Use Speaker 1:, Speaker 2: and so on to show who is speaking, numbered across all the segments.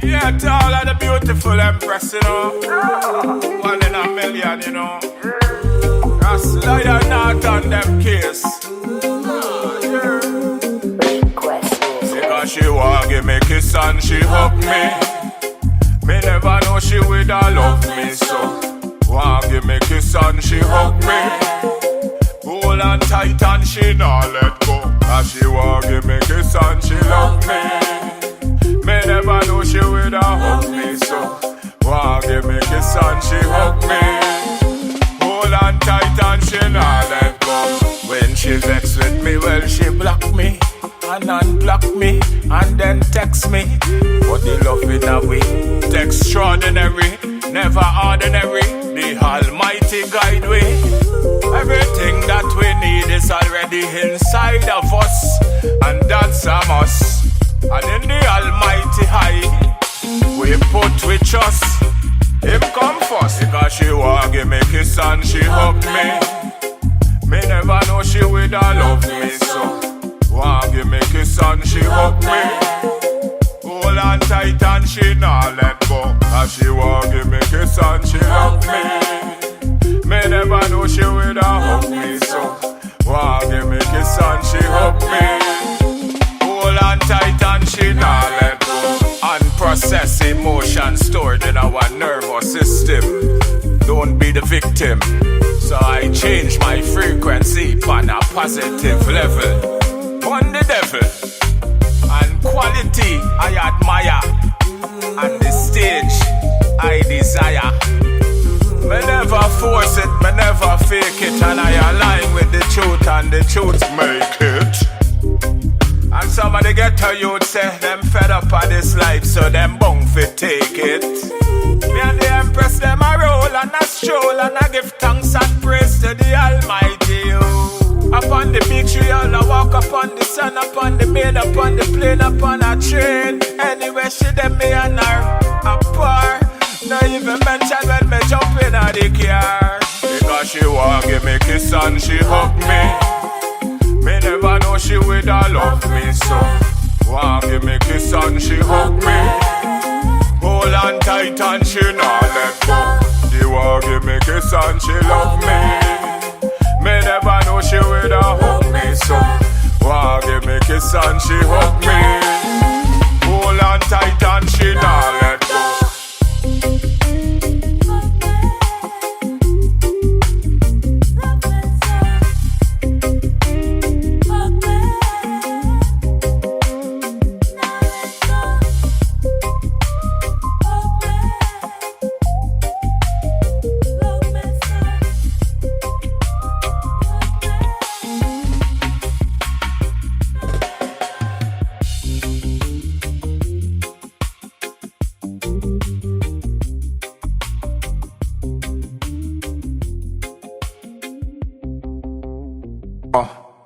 Speaker 1: Yeah, to all of the beautiful empress, you know. One in a million, you know. That's lion not on them case. Because she want give me kiss and she hug me. Me never know she would love me so. Want give me kiss and she hug me. Hold on tight and she not let go. Cause she want give me kiss and she love me. Me never know she would hug me so. Want give me kiss and she hug me. Hold on tight and she not let go. When she vex with me, well she block me and unblock me and then text me. But the love in a way, extraordinary, never ordinary. The Almighty guide way. Everything that we need is already inside of us, and that's a must. And in the Almighty high, we put we trust. Him come first, because she want give me kiss and she hug me. Me never know she would love me so. Want give me kiss and she hug me. Hold on tight and she not let go. Cause she want give me kiss and she love me. Me never know she would hug me so. Want give me kiss and she hug me. Hold on tight and she not let go. Unprocessed emotion stored in our nervous system. Don't be the victim. So I change my frequency on a positive level. On the devil and quality I admire, and the stage I desire. Me never force it, me never fake it, and I align with the truth, and the truth make it. And some of the ghetto youth say them fed up of this life, so them bong fi take it. Me and the empress them a roll and a stroll, and I give thanks and praise to the Almighty. Upon the beach we all a walk, upon the sun, upon the maid, upon the plane, upon a train. Anywhere she dem me and her a par. No even mention when me jump in a the car. Because she want give me kiss and she hug me. Me never know she would love me so. Want give me kiss and she hug me. Hold on tight and she not let go. She want give me kiss and she love me. Me never know she would hug me so. Want give me kiss and she hug me. Hold on tight and she not let go.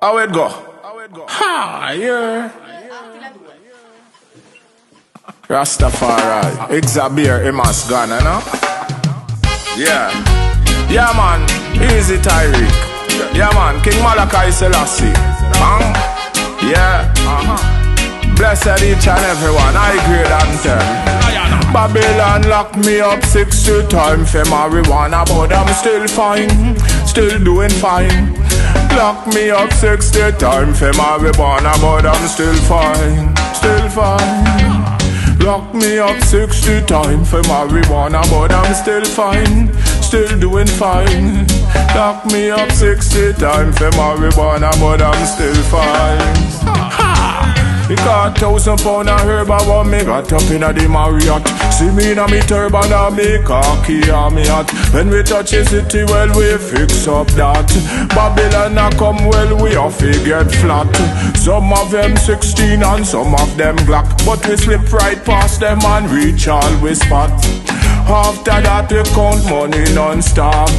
Speaker 1: How it go? Ha, yeah. Rastafari, Xavier, Emas Ghana, no? Yeah. Yeah, man, easy Tyreek. Yeah, man, King Malachi Selassie. Bang. Yeah. Blessed each and everyone, I grade anthem. Babylon lock me up 60 times for marijuana, but I'm still fine, still doing fine. Lock me up 60 times for marijuana, but I'm still fine, still fine. Lock me up 60 times for marijuana, but I'm still fine, still doing fine. Lock me up 60 times for marijuana, but I'm still fine. He got 1,000 pound of herb, I want me got up in the Marriott. See me in a me turban and me cocky and me hat. When we touch the city, well we fix up that. Babylon a come, well we off to get flat. Some of them 16 and some of them Glock, but we slip right past them and reach all we spot. After that we count money non-stop.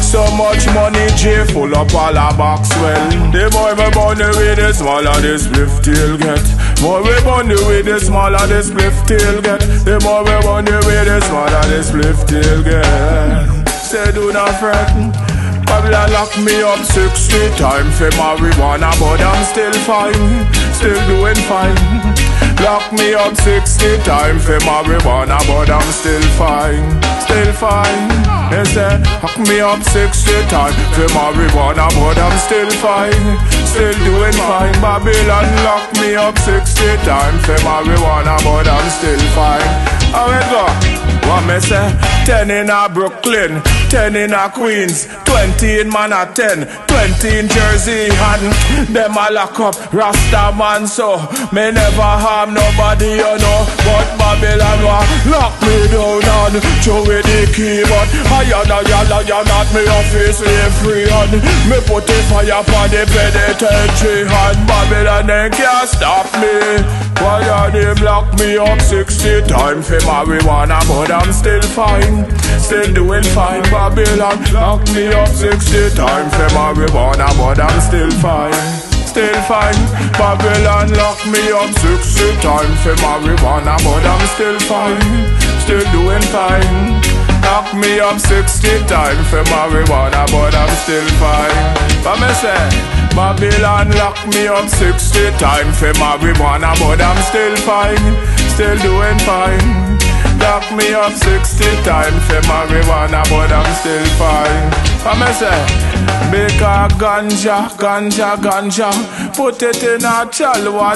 Speaker 1: So much money, J full up all our box. Well, the more we burn away, the smaller the spliff tail get. More we burn away, the smaller the spliff tail get. The more we burn away, the smaller the spliff tail get. Say do not fret. Babylon lock me up 60 times for marijuana, but I'm still fine, still doing fine. Lock me up 60 times for marijuana, but I'm still fine. Still fine. They say, lock me up 60 times for marijuana, but I'm still fine. Still doing fine. Babylon lock me up 60 times for marijuana, but I'm still fine. How we go? What me say? 10 in a Brooklyn, 10 in a Queens, 20 in Manhattan, 20 in Jersey, and them a lock up Rasta man, so me never harm nobody, you know. But Babylon wa lock me down and throw with the key, but you're not me office free, and me put the fire for the penitentiary, and Babylon they can't stop me. Why are they lock me up 60 times for marijuana, but I'm still fine, still doing fine. Babylon lock me up 60 times for marijuana, but I'm still fine, still fine. Babylon lock me up 60 times for marijuana, but I'm still fine, still doing fine. Lock me up 60 times for marijuana, but I'm still fine. But me say, Babylon lock me up 60 times for marijuana, but I'm still fine, still doing fine. Lock me up 60 times for marijuana, but I'm still fine. But me say, make a ganja, put it in a chalwa.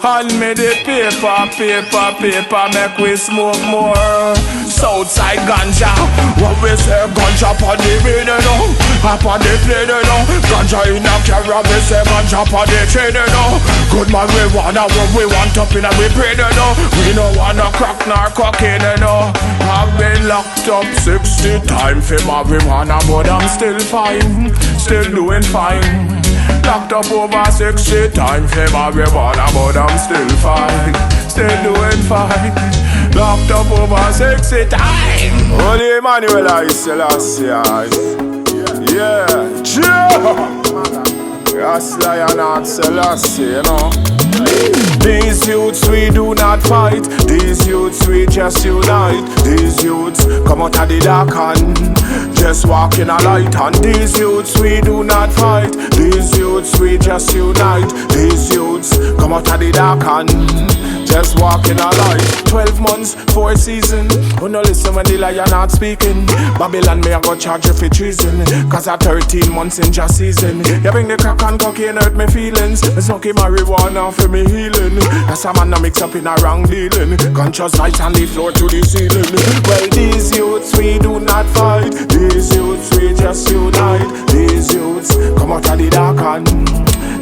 Speaker 1: Hand me the paper, make we smoke more. Southside ganja, what we say ganja pon the radio now, upon the plane now. Ganja in a carry, we say ganja pon the train now. Good man, we wanna what we want up in a we brain now. We no wanna crack nor cocaine now. I've been locked up 60 times for marijuana, but I'm still fine, still doing fine. Locked up over 60 times for marijuana, but I'm still fine, still doing fine. Locked up over 60 times. Holy Emmanuel I Selassie. Yeah, yes, Lion and Selassie, you know. These youths we do not fight, these youths we just unite. These youths come out of the dark and just walk in a light. And these youths we do not fight, these youths we just unite. These youths come out of the dark and just walk in a light. 12 months, 4 seasons. Who no listen when the lion not speaking. Babylon me I go charge you for treason, cause at 13 months in just season. You bring the crack and cocaine hurt me feelings. Me smoking marijuana for me healing. That's a man that mix up in a wrong dealing. Conscious lights on the floor to the ceiling. Well, these youths we do not fight, these youths we just unite. These youths come out of the dark and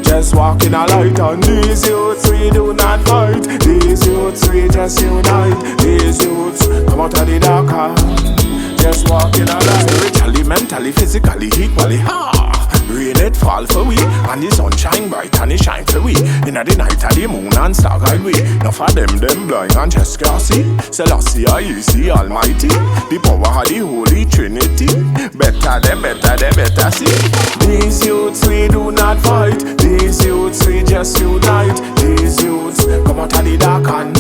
Speaker 1: just walk in a light. And these youths we do not fight, these youths we just unite. These youths come out of the dark and just walk in a light. Spiritually, mentally, physically, equally, rain it fall for we, and the sun shine bright and it shine for we. Inna the night of the moon and star guide we. Now for them blind and just can't see. Selassie is the Almighty, the power of the Holy Trinity. Better see. These youths we do not fight, these youths we just unite. These youths come out of the dark and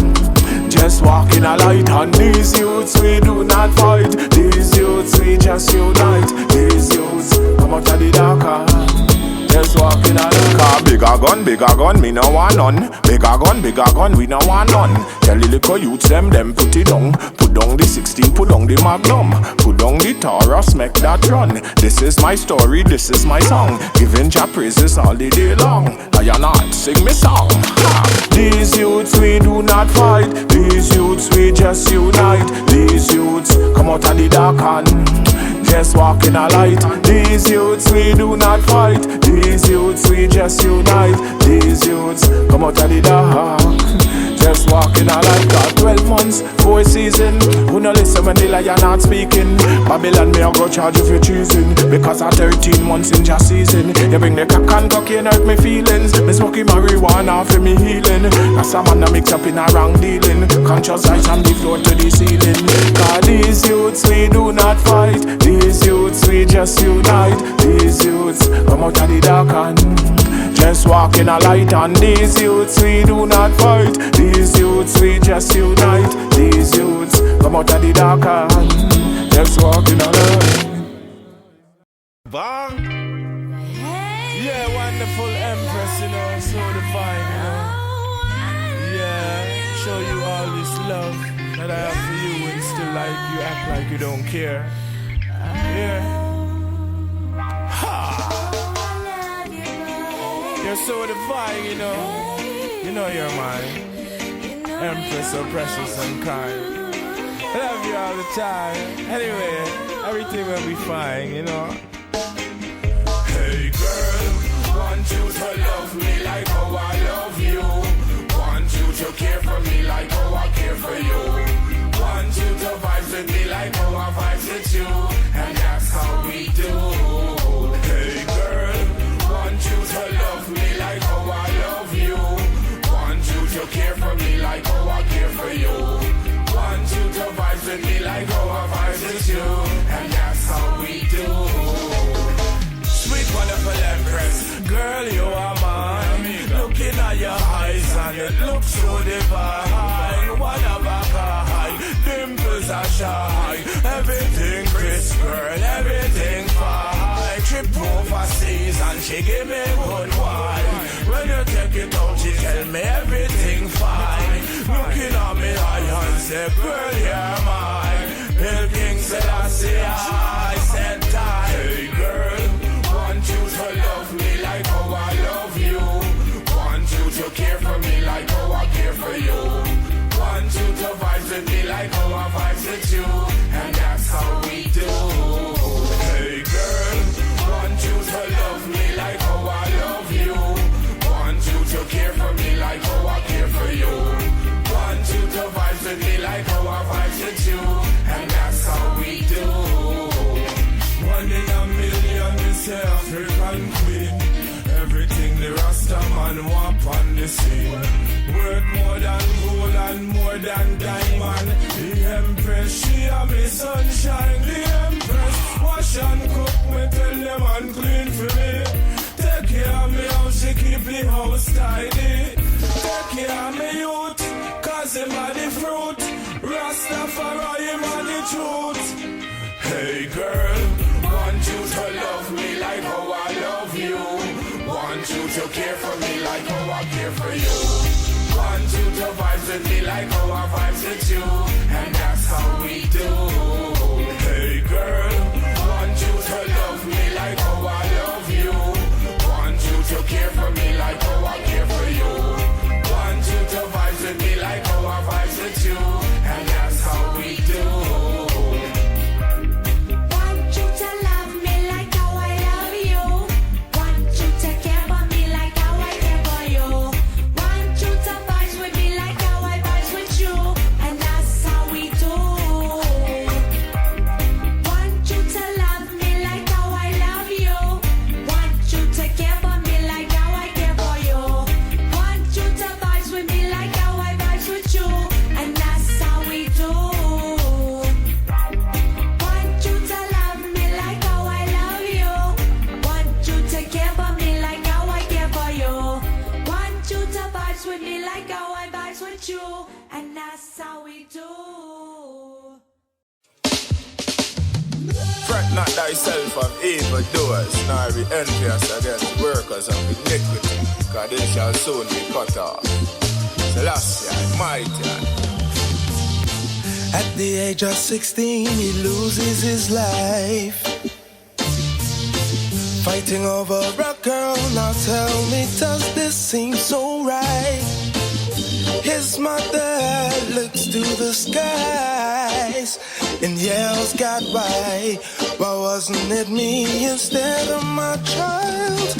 Speaker 1: just walk in a light. And these youths we do not fight, these youths we just unite. These youths come out of the dark and just walk in a light. Cause bigger gun, me no want none. Bigger gun, we no want none. Tell the little youths them put it down. Put down the 16, put down the Magnum, put down the Taurus, make that run. This is my story, this is my song. Giving Jah praises all the day long. I not sing me song. These youths we do not fight, these youths we just unite. These youths come out of the dark and just walk in a light. These youths we do not fight, these youths we just unite. These youths come out of the dark, just walk in a light. Got 12 months, 4 seasons. Who no listen when the lion not speaking. Babylon me I go charge you for treason, because at 13 months in just season. You bring the crack and cocaine hurt me feelings. Me smoking marijuana for me healing. That's a man that mix up in a wrong dealing. Conscious lights from the floor to the ceiling. Cause these youths we do not fight, these youths we just unite. These youths come out of the dark and just walk in a light. And these youths we do not fight, these youths we just unite. These youths come out of the dark and just walk in a light. Bang! Yeah, wonderful empress, you know, so divine, you know. that I have for you and still like you act like you don't care. Yeah. Ha! You're so divine, you know. You know you're mine. Empress so precious and kind. I love you all the time. Anyway, everything will be fine, you know. Hey girl, want you to love me like how I love you. Want you to care for me like how I care for you. Want you to vibe with me like how I vibe with you. And that's how we do. Hey girl, want you to love me like how I love you. Want you to care for me like how I care for you. Want you to vibe with me like how I vibe with you. And that's how we do. Sweet wonderful Empress, girl you are mine. Looking at your eyes and it looks so divine. One of a kind, dimples are shy. Everything crisp, girl, everything fine. Trip overseas and she give me good wine. When you take it out, she tell me everything fine. Looking at me eye and say, girl, you're mine. Hill King said I said die. Hey girl, want you to love me like how I love you. Want you to care for me like how I care for you. Want you to vibe with me like how I vibe with you. And that's how we do. Hey girl, want you to love me like how I love you. Want you to care for me like how I care for you. Want you to vibe with me like how I vibe with you. And that's how we do. One in a million, Miss African Queen. Everything the Rasta man want on the scene. Worth more than gold and more than diamond. The Empress, she a me sunshine. The Empress, wash and cook me, tell them and clean for me. Take care of me how she keep the house tidy. Take care of me youth, cause him a the fruit. Rastafari, him a the truth. Hey girl, want you to love me like how I love you. Want you to care for me like how I care for you. Want you to vibe with me like how I vibe with you. And that's how we do. Hey girl, want you to love me like how I love you. Want you to care for me like how I care for you. Want you to vibe with me like how I vibe with you. And that's how we do. Not thyself of evil doers, nor be envious against workers of iniquity, because they shall soon be cut off. Celestial, mighty.
Speaker 2: At the age of 16, he loses his life, fighting over a girl. Now tell me, does this seem so right? His mother looks to the skies and yells, God, why wasn't it me instead of my child?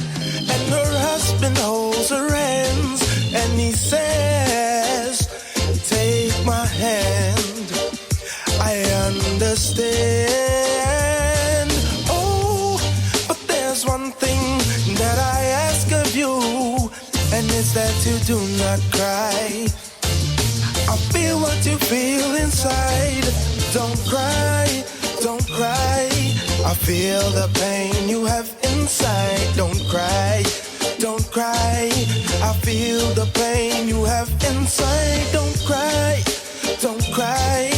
Speaker 2: And her husband holds her hands and he says, take my hand, I understand. Oh, but there's one thing that I ask of you, and it's that you do not cry. I feel what you feel inside. Don't cry, don't cry. I feel the pain you have inside. Don't cry, don't cry. I feel the pain you have inside. Don't cry, don't cry.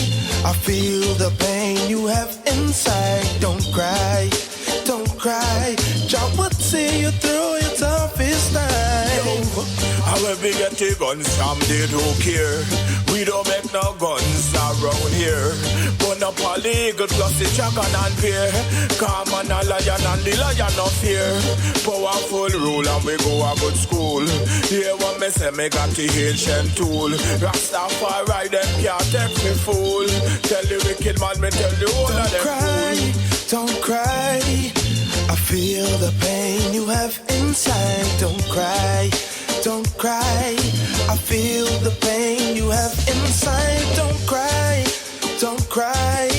Speaker 2: I feel the pain you have inside. Don't cry, don't cry. Jah would see you through your toughest time.
Speaker 1: How we get the guns from they don't care. We don't make no guns, our here. Burn up a legal plus the dragon and bear. Calm and a lion and the lion of fear. Powerful rule and we go a good school. Hear what me say, me got the ancient tool. Rastafari, them can't take me fool. Tell the wicked man, me tell the whole of them fool.
Speaker 2: Don't cry, I feel the pain you have inside. Don't cry, don't cry, I feel the pain you have inside. Don't cry, don't cry,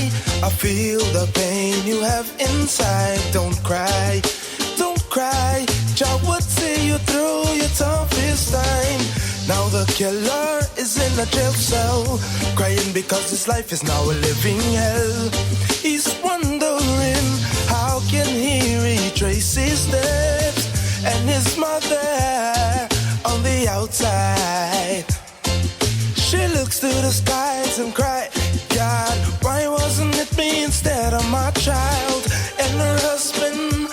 Speaker 2: I feel the pain you have inside. Don't cry, don't cry, Jah would see you through your toughest time. Now the killer is in a jail cell, crying because his life is now a living hell. He's wondering how can he retrace his steps, and his mother on the outside. She looks to the skies and cries, God, why wasn't it me instead of my child? And her husband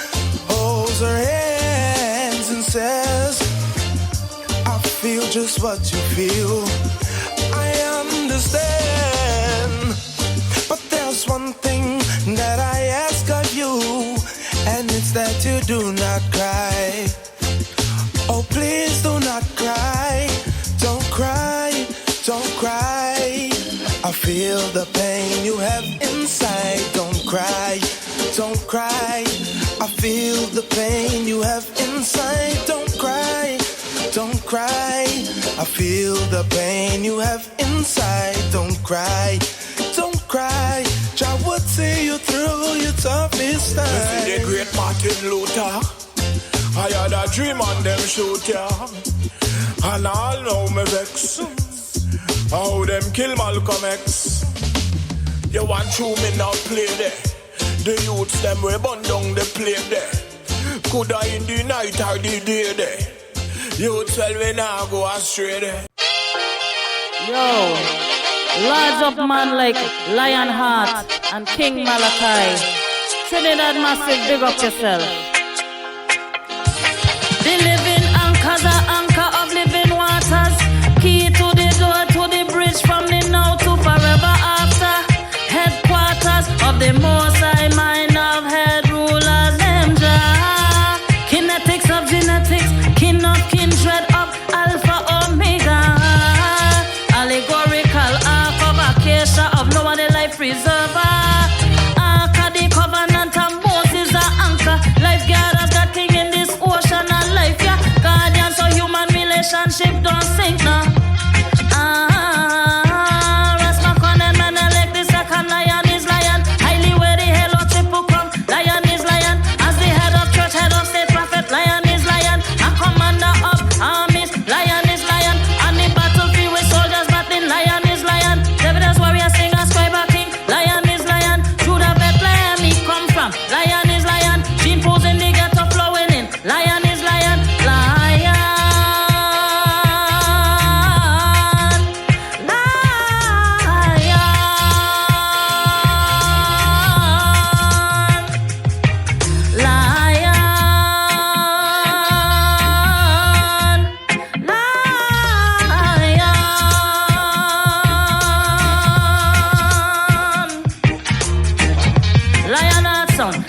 Speaker 2: holds her hands and says, I feel just what you feel, I understand. But there's one thing that I ask of you, and it's that you do not cry. Oh, please do not cry. Don't cry, don't cry. I feel the pain you have inside. Don't cry, don't cry. I feel the pain you have inside. Don't cry, don't cry. I feel the pain you have inside. Don't cry, don't cry. Jah would see you through your toughest time.
Speaker 1: You see the great Martin Luther, I had a dream on them shoot ya, and all know me vex. How them kill Malcolm X. You want to me now play there. The youths them we burn down the plane there. Coulda in the night or the day there. Youths well we now go astray there.
Speaker 3: Yo, large up man like Lionheart and King Malachi. Trinidad Massive, big up yourself. The living anchor's a anchor of living waters. Key to the door, to the bridge from the now to forever after. Headquarters of the Most High mind of head rulers, them Jah. Kinetics of genetics, kin of kindred of Alpha Omega. Allegorical ark of Acacia of Noah the life preserver. Ark of the covenant of Moses a anchor. Lifeguard got king in this ocean of life, yeah. Guardian so human relationship don't sink now.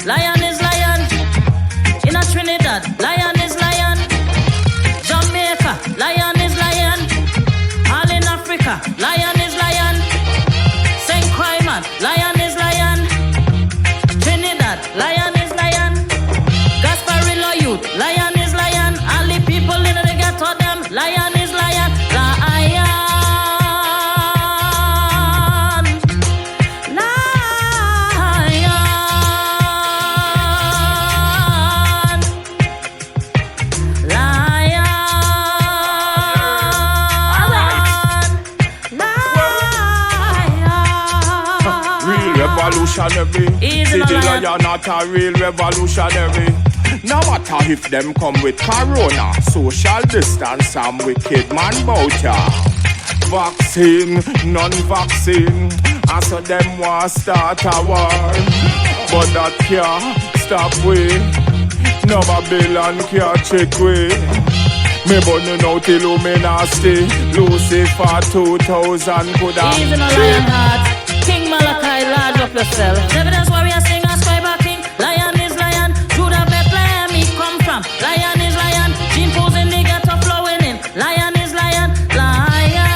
Speaker 3: Lion is lion. In a Trinidad, lion is lion. Jamaica, lion is lion. All in Africa, lion is lion. St. Croix, lion is lion. Trinidad, lion is lion. Gasparillo youth, lion is lion. All the people in the ghetto, them, lion is lion. Lion.
Speaker 1: Revolutionary. See the lion not a real revolutionary. No matter if them come with corona, social distance and wicked man bout ya. Vaccine, non-vaccine, and so them want start a war. But that can't stop we. No Babylon can't check we. Me burning out Illuminati, Lucifer 2000 could have.
Speaker 3: Even a Lionheart. King Malachi, large up yourself. Evidence warrior sing a scribe king. Lion is lion. Judah Bethlehem he come from. Lion is lion. Gene pose in the ghetto flowing in. Lion is lion. Lion.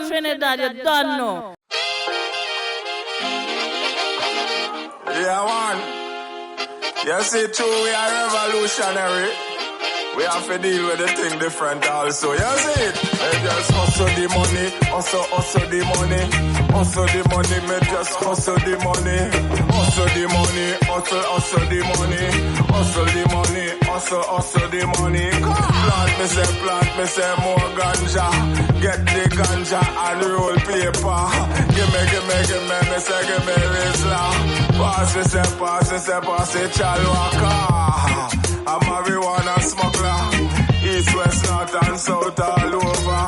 Speaker 3: Trinidad, you don't know.
Speaker 1: Yeah, man. You see, true, we are revolutionary. We have to deal with the thing different also. You see it? Me just hustle the money, hustle the money. Hustle the money, me just hustle the money. Hustle the money, hustle the money. Hustle the money, hustle the money. Plant me say more ganja. Get the ganja and roll paper. Give me, me say give me Rizla. Pass it, Chalwaka. I'm marijuana smuggler. East, west, north and south all over.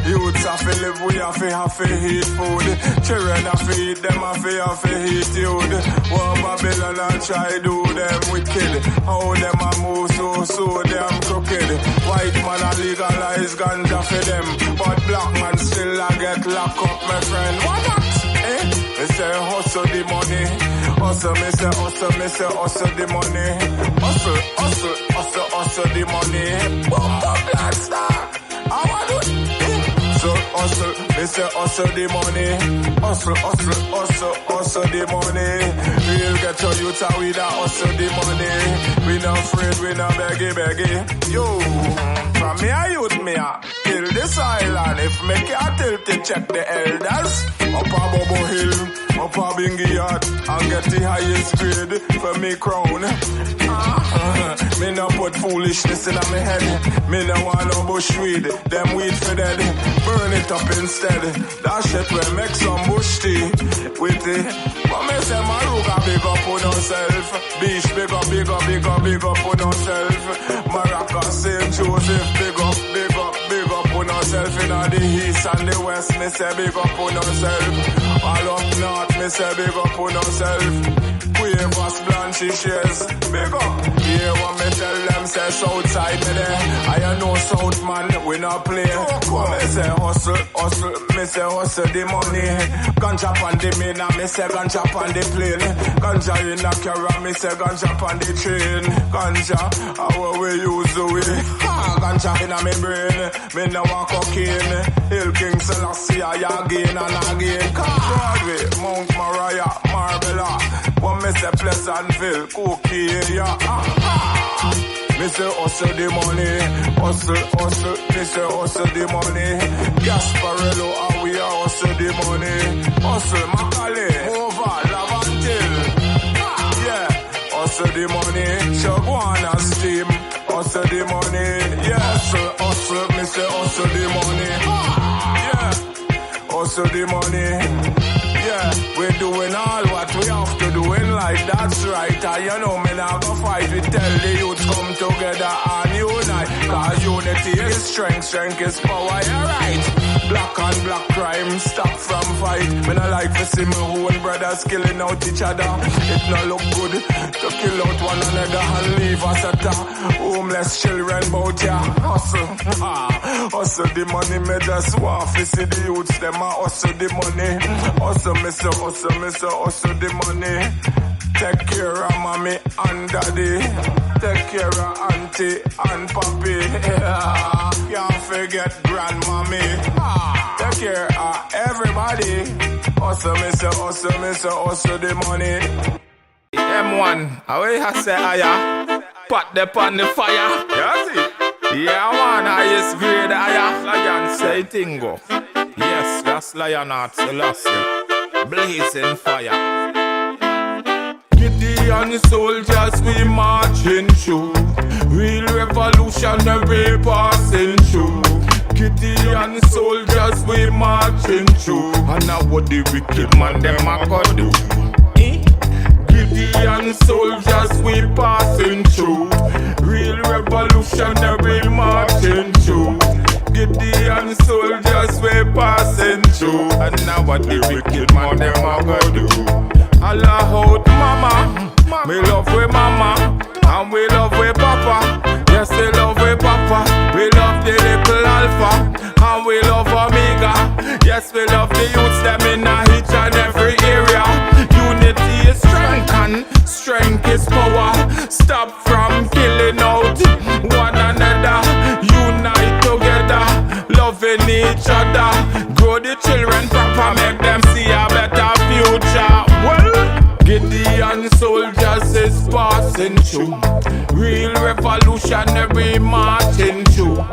Speaker 1: Youths have to live, we have to eat food. Children have to eat, them have to eat youth. War Babylon and try do them wicked. How them a move so damn crooked. White man a legalize ganja for them, but black man still a get locked up, my friend. What that? Me say hustle the money. Hustle, me say hustle the money. Hustle the money. Bomba blaster. I want it. So hustle, me say hustle the money. Hustle the money. We'll get your youth out with that hustle the money. We not afraid, we not beggy. Yo, from me a youth me a kill this island. If me can't tell to check the elders. Up a Bobo Hill, up a Bingy Yard, and get the highest grade for me crown. Me no put foolishness in my head. Me no want no bush weed, them weed for dead. Burn it up instead. That shit will make some bush tea with it. But me say Maruga big up on herself. Beach big up on herself. Maracas, St. Joseph big up on herself. In the east and the west, me say big up on herself. All up north, me say big up on herself. Quavers, Blanche, shares, big up. Yeah, what me tell them, say Southside me there. I know South man, we not play. Come me say hustle, me say hustle the money. Ganja pan the mina, me say ganja pan the plane. Ganja in the carra, me say ganja pan the train. Ganja, how we use the way. Ganja in my brain, me no want cocaine. Hill King Selassie, I again and again. Broadway, Mount Moriah, Marbella. What me say Pleasantville, Cookie area. Me say hustle the money, hustle, me say hustle the money. Gasparello, how we are hustle the money. Hustle, Macaulay, over, Lavantil. Yeah, hustle the money. Shagwana steam, hustle the money. Yes, hustle, me say hustle the money. Yeah, hustle the money. Yeah, we're doing all what we have to do in life, that's right. And you know me now go fight, we tell the youth come together and unite. Cause unity is strength is power, you're right. Black on black crime, stop from fight. Me no like to see my own brothers killing out each other. It no look good to kill out one another and leave us at a homeless children bout ya. Hustle, hustle the money, me just want to see the youths, them a hustle the money. Hustle, me say hustle the money. Take care of mommy and daddy. Take care of auntie and papi. Can't forget grandmommy. Take care of everybody. Hustle, me say hustle the money. M1, away I say aya. Pat the pan the fire. You see? Yeah man, highest grade aya. Lion say tingo. Yes, that's Lionheart Selassie. Blazing fire. Gideon soldiers we marching through. Real revolutionary passing through. Gideon soldiers we marching through. And now what the wicked man them a go do. Gideon soldiers we passing through. Real revolutionary marching through. Gideon soldiers we passing through. And now what the wicked man them a go do? Allah out mama, me love we mama, and we love we papa. Yes, we love we papa, we love the little alpha, and we love Omega. Yes, we love the youths them in each and every area. Unity is strength and strength is power. Stop from killing out one another. Unite together, loving each other. Grow the children proper, make them see a better future. Well, Gideon soldiers is passing through. Real revolutionary marching through.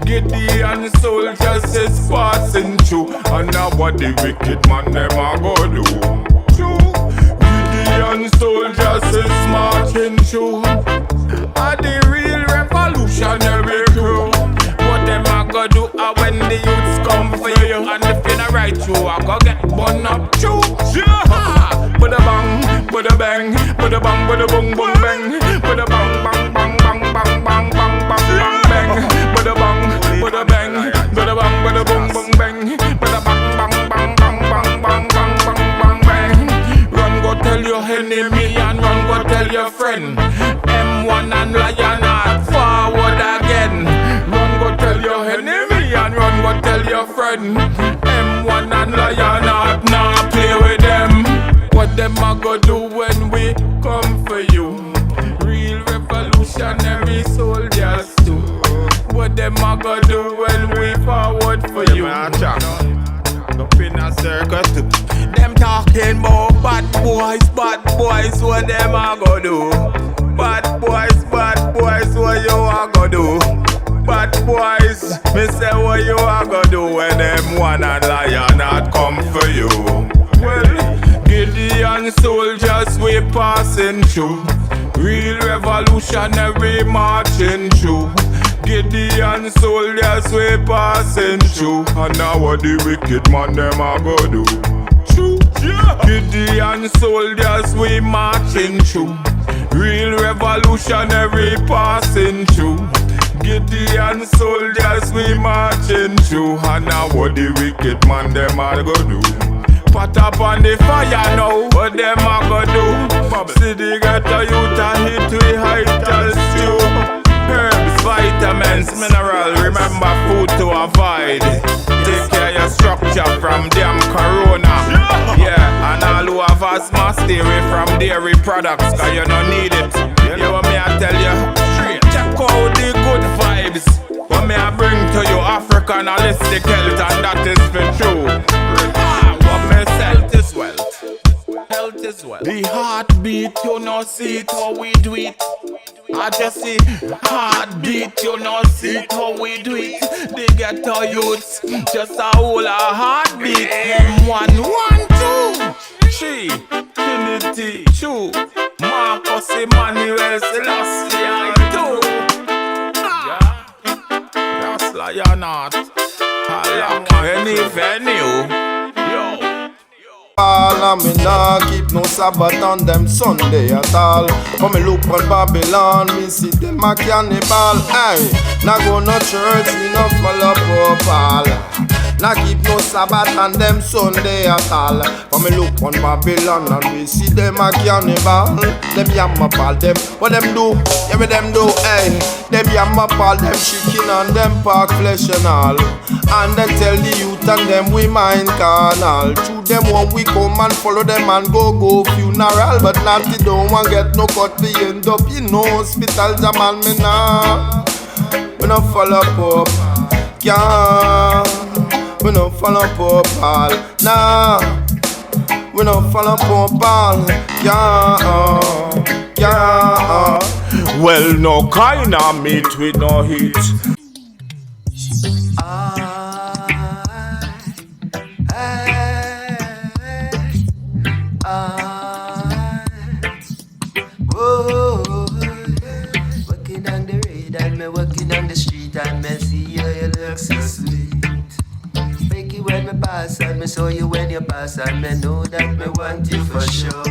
Speaker 1: Gideon soldiers is passing through. And now what the wicked man them a go do? Gideon soldiers is marching through. Are the real revolutionary crew. What them a go do when the youths come for you? And if you not right you a go get bun up too. Bada bang, bada bang, bada bang, bada boom boom bang, bada bang bang bang bang bang bang bang bang bang, bada bang, bada bang, bada bang, bada boom boom bang, bada bang bang bang bang bang bang bang bang bang bang. Run go tell your enemy and run go tell your friend. M1 and Lionheart forward again. Run go tell your enemy and run go tell your friend. M1 and Lionheart now play with them. What them a go do when we come for you? Real revolutionary soldiers too. What them a go do when we forward for you? Up in a circus too. Them talking about bad boys, what them a go do? Bad boys, what you a go do? Bad boys, me say what you a go do when them one and Lionheart come for you? Well, Gideon soldiers we passing through. Real revolutionary marching through. Gideon soldiers we passing through. And now what the wicked man them a go do? Gideon soldiers we marching through. Real revolutionary passing through. Gideon soldiers we marching through. And now what the wicked man them a go do? Pot up on the fire now, what them a go do? See the ghetto youth a hit we heightal stew. Herbs, vitamins, mineral, remember food to avoid. Take care your structure from damn corona. Yeah, and all who have asthma stay away from dairy products, cause you don't need it. You know what me I tell you? Check out the good vibes. What me I bring to you, African holistic health, and that is for true. Health is wealth. Health is wealth. The heartbeat, you know, see it how we do it. I just see heartbeat, you know, see it how we do it. They get our youths, just a whole heartbeat. M1, 1, 2, 3, Trinity, 2, Marcus Emmanuel Selassie, 2. That's Lionheart. I like any venue.
Speaker 4: And me nah keep no Sabbath on them Sunday at all. When me look on Babylon, me see them a cannibal. Hey, nah go no church, me no follow Popal. Nah keep no Sabbath on them Sunday at all. When me look on Babylon and we see them a cannibal. Them yam up all them, what them do? Yeah, what them do? Hey, them yam up all them chicken and them pork flesh and all. And they tell the youth and them we mind carnal. To them when we come and follow them and go funeral. But not they don't want get no cut, we end up in no hospital. Jamal me nah, we no follow up, yeah. We no follow Popal, nah. We no follow Popal, yeah, yeah.
Speaker 1: Well, no kind of meat with no heat.
Speaker 5: Walking on the road and me walking on the street and me see you, you look so sweet. Make you when me pass and me saw you when you pass and me know that me want you for sure.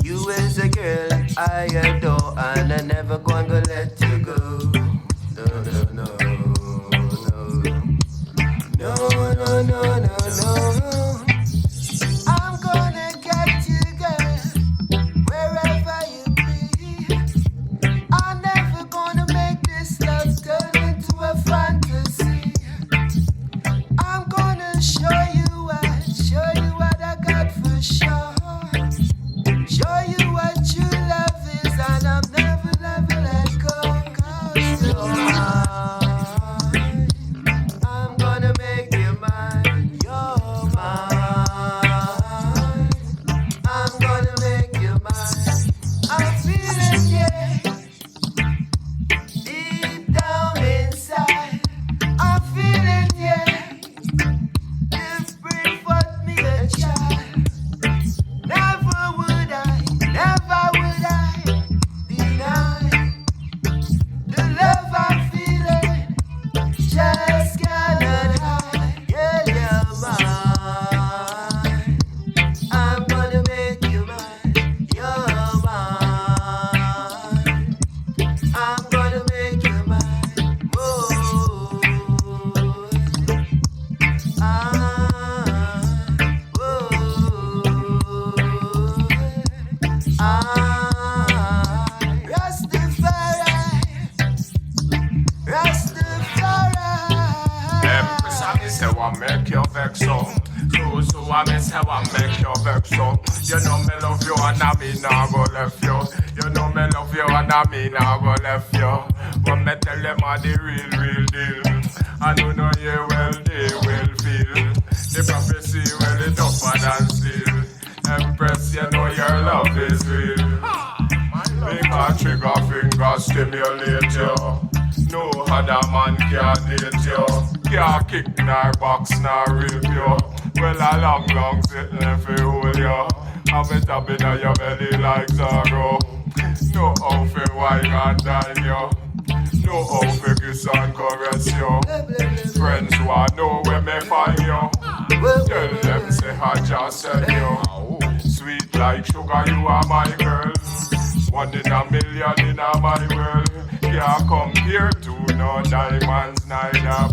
Speaker 5: You You is a girl I adore, and I never gonna let you go. No, no, no, no, no, no, no, no. I'm gonna get you, girl, wherever you be. I'm never gonna make this love turn into a fantasy. I'm gonna show you what I got for sure. Show you what true love is, and I'm never let go. 'Cause you're mine. I'm gonna make you mine. You're mine. I'm gonna make you mine. I'm feeling deep down inside. I'm feeling this bring forth me a child. Never would I deny the love I'm feeling. Just cannot hide. Yeah, you're mine. I'm gonna make you mine. You're mine. I'm gonna make you mine. Whoa.
Speaker 1: Empress, I miss how I make you vex so. So I miss how I make you vex so. You know me love you and I me nah go left you. You know me love you and I me nah go left you. When me tell them all the real deal, I know you well, they will feel. The prophecy well it tougher than steel. Empress, you know your love is real. Make a trigger finger stimulate you. No other man can date you. Can't kick nor box nor rape you. Well, a long sitting if you hold you. Have it up in your belly like Zorro. No how fi wine and dine you. No how fi kiss and caress you. Friends who I know where me find you. Tell them say I just said you. Sweet like sugar, you are my girl. 1 in a million in my world. Can't compare to no diamonds, neither